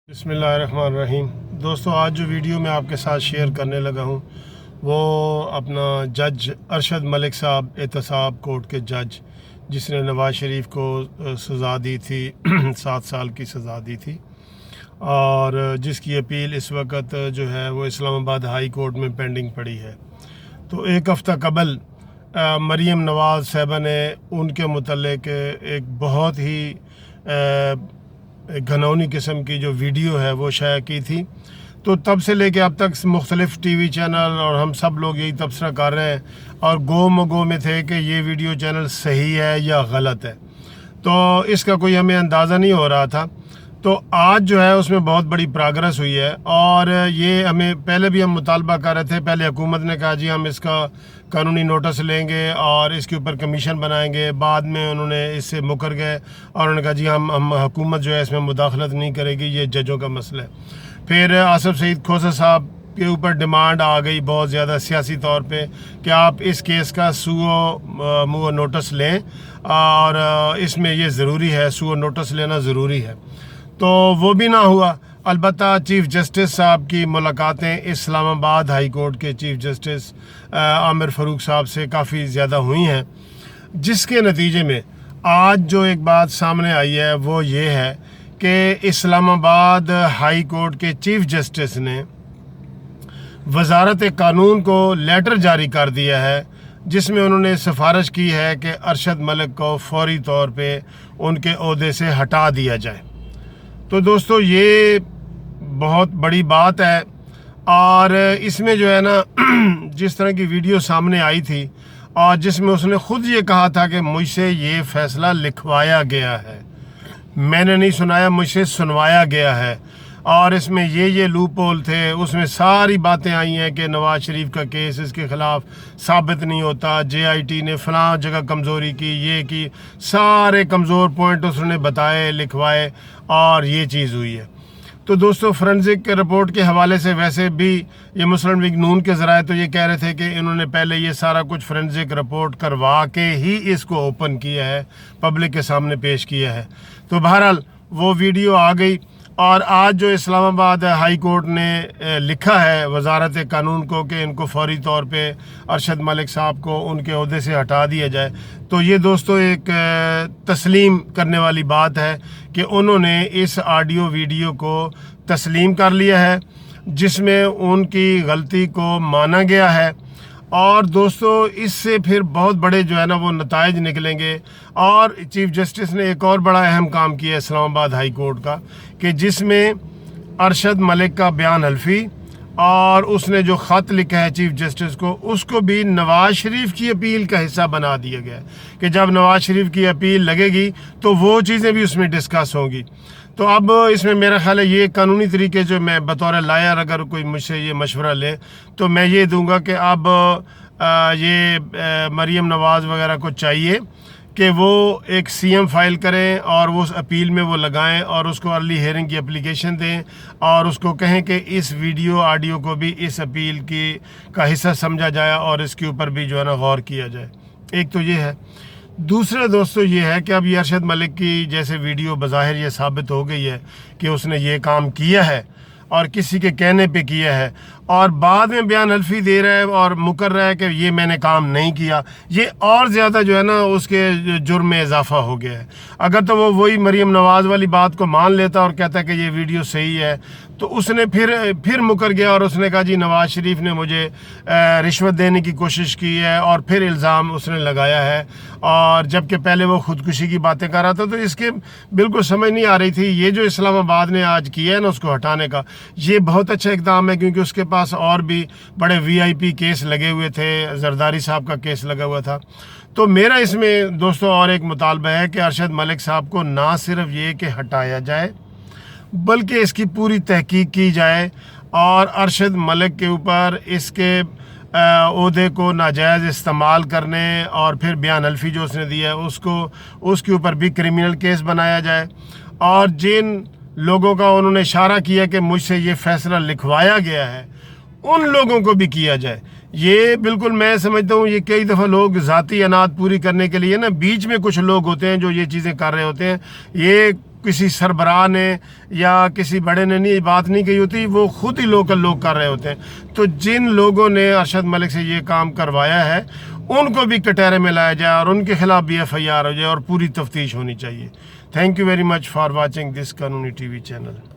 बिस्मिल्लाहिर्रहमानिर्रहीम। दोस्तों, आज जो वीडियो मैं आपके साथ शेयर करने लगा हूँ वो अपना जज अरशद मलिक साहब एहतसाब कोर्ट के जज, जिसने नवाज़ शरीफ को सज़ा दी थी 7 साल की सज़ा दी थी, और जिसकी अपील इस वक्त जो है वो इस्लामाबाद हाई कोर्ट में पेंडिंग पड़ी है। तो एक हफ़्ता कबल मरीम नवाज़ साहबा ने उनके मुतल्लिक़ एक बहुत ही घनौनी किस्म की जो वीडियो है वो शाया की थी। तो तब से लेके अब तक मुख्तलिफ़ टीवी चैनल और हम सब लोग यही तबसरा कर रहे हैं और गो मगो में थे कि ये वीडियो चैनल सही है या गलत है, तो इसका कोई हमें अंदाज़ा नहीं हो रहा था। तो आज जो है उसमें बहुत बड़ी प्रोग्रेस हुई है, और ये हमें पहले भी हम मुतालबा कर रहे थे। पहले हुकूमत ने कहा जी हम इसका कानूनी नोटिस लेंगे और इसके ऊपर कमीशन बनाएंगे, बाद में उन्होंने इससे मुकर गए और उन्होंने कहा जी हम हुकूमत जो है इसमें मुदाखलत नहीं करेगी, ये जजों का मसला है। फिर आसिफ सईद खोसा साहब के ऊपर डिमांड आ गई बहुत ज़्यादा सियासी तौर पे कि आप इस केस का सूओ मुओ नोटिस लें, और इसमें ये ज़रूरी है, सूओ नोटिस लेना ज़रूरी है। तो वो भी ना हुआ। अलबत्ता चीफ़ जस्टिस साहब की मुलाकातें इस्लामाबाद हाई कोर्ट के चीफ़ जस्टिस आमिर फ़ारूक साहब से काफ़ी ज़्यादा हुई हैं, जिसके नतीजे में आज जो एक बात सामने आई है वो ये है कि इस्लामाबाद हाई कोर्ट के चीफ़ जस्टिस ने वजारत कानून को लेटर जारी कर दिया है, जिसमें उन्होंने सिफारिश की है कि अरशद मलिक को फौरी तौर पे उनके ओहदे से हटा दिया जाए। तो दोस्तों, ये बहुत बड़ी बात है, और इसमें जो है ना जिस तरह की वीडियो सामने आई थी और जिसमें उसने ख़ुद ये कहा था कि मुझसे ये फ़ैसला लिखवाया गया है, मैंने नहीं सुनाया, मुझसे सुनवाया गया है, और इसमें ये लूप होल थे। उसमें सारी बातें आई हैं कि नवाज़ शरीफ का केस इसके ख़िलाफ़ साबित नहीं होता, JIT ने फ़लाँ जगह कमज़ोरी की, ये की, सारे कमज़ोर पॉइंट उसने बताए, लिखवाए, और ये चीज़ हुई है। तो दोस्तों, फोरेंसिक रिपोर्ट के हवाले से वैसे भी ये मुस्लिम लीग नून के ज़राए तो ये कह रहे थे कि इन्होंने पहले ये सारा कुछ फोरेंसिक रिपोर्ट करवा के ही इसको ओपन किया है, पब्लिक के सामने पेश किया है। तो बहरहाल वो वीडियो आ गई, और आज जो इस्लामाबाद हाई कोर्ट ने लिखा है वजारत कानून को कि इनको फौरी तौर पे अरशद मलिक साहब को उनके ओहदे से हटा दिया जाए, तो ये दोस्तों एक तस्लीम करने वाली बात है कि उन्होंने इस ऑडियो वीडियो को तस्लीम कर लिया है, जिसमें उनकी गलती को माना गया है। और दोस्तों, इससे फिर बहुत बड़े जो है ना वो नताइज निकलेंगे। और चीफ़ जस्टिस ने एक और बड़ा अहम काम किया इस्लामाबाद हाई कोर्ट का, कि जिसमें अरशद मलिक का बयान हल्फी और उसने जो ख़त लिखा है चीफ़ जस्टिस को, उसको भी नवाज़ शरीफ की अपील का हिस्सा बना दिया गया कि जब नवाज़ शरीफ की अपील लगेगी तो वो चीज़ें भी उसमें डिस्कस होंगी। तो अब इसमें मेरा ख्याल है ये कानूनी तरीके जो मैं बतौर लायर अगर कोई मुझसे ये मशवरा ले तो मैं ये दूंगा कि अब ये मरीम नवाज़ वगैरह को चाहिए कि वो एक CM फाइल करें और वो उस अपील में वो लगाएं और उसको अर्ली हेयरिंग की एप्लीकेशन दें, और उसको कहें कि इस वीडियो ऑडियो को भी इस अपील की का हिस्सा समझा जाए और इसके ऊपर भी जो है ना गौर किया जाए। एक तो ये है। दूसरा दोस्तों ये है कि अब ये अरशद मलिक की जैसे वीडियो बज़ाहिर ये साबित हो गई है कि उसने ये काम किया है और किसी के कहने पे किया है, और बाद में बयान हल्फी दे रहा है और मुकर रहा है कि ये मैंने काम नहीं किया, ये और ज़्यादा जो है ना उसके जुर्म में इजाफा हो गया है। अगर तो वो वही मरीम नवाज़ वाली बात को मान लेता और कहता कि ये वीडियो सही है, तो उसने फिर मुकर गया और उसने कहा जी नवाज़ शरीफ ने मुझे रिश्वत देने की कोशिश की है, और फिर इल्ज़ाम उसने लगाया है, और जबकि पहले वो ख़ुदकुशी की बातें कर रहा था। तो इसके बिल्कुल समझ नहीं आ रही थी ये जो इस्लामाबाद ने आज किया है ना उसको हटाने का, ये बहुत अच्छा इक़दाम है, क्योंकि उसके पास और भी बड़े VIP केस लगे हुए थे, जरदारी साहब का केस लगा हुआ था। तो मेरा इसमें दोस्तों और एक मुतालबा है कि अरशद मलिक साहब को ना सिर्फ ये कि हटाया जाए, बल्कि इसकी पूरी तहकीक की जाए, और अरशद मलिक के ऊपर इसके ओहदे को नाजायज़ इस्तेमाल करने और फिर बयान हल्फी जो उसने दिया है उसके ऊपर भी क्रिमिनल केस बनाया जाए, और जिन लोगों का उन्होंने इशारा किया कि मुझसे ये फ़ैसला लिखवाया गया है उन लोगों को भी किया जाए। ये बिल्कुल मैं समझता हूँ ये कई दफ़ा लोग ज़ाती अनाद पूरी करने के लिए ना बीच में कुछ लोग होते हैं जो ये चीज़ें कर रहे होते हैं। ये کسی سربراہ نے یا کسی بڑے نے نہیں بات نہیں کہی ہوتی، وہ خود ہی لوکل لوگ کر رہے ہوتے ہیں۔ تو جن لوگوں نے ارشد ملک سے یہ کام کروایا ہے ان کو بھی کٹہرے میں لایا جائے اور ان کے خلاف بھی FIR ہو جائے اور پوری تفتیش ہونی چاہیے۔ Thank you very much for watching this قانونی TV چینل۔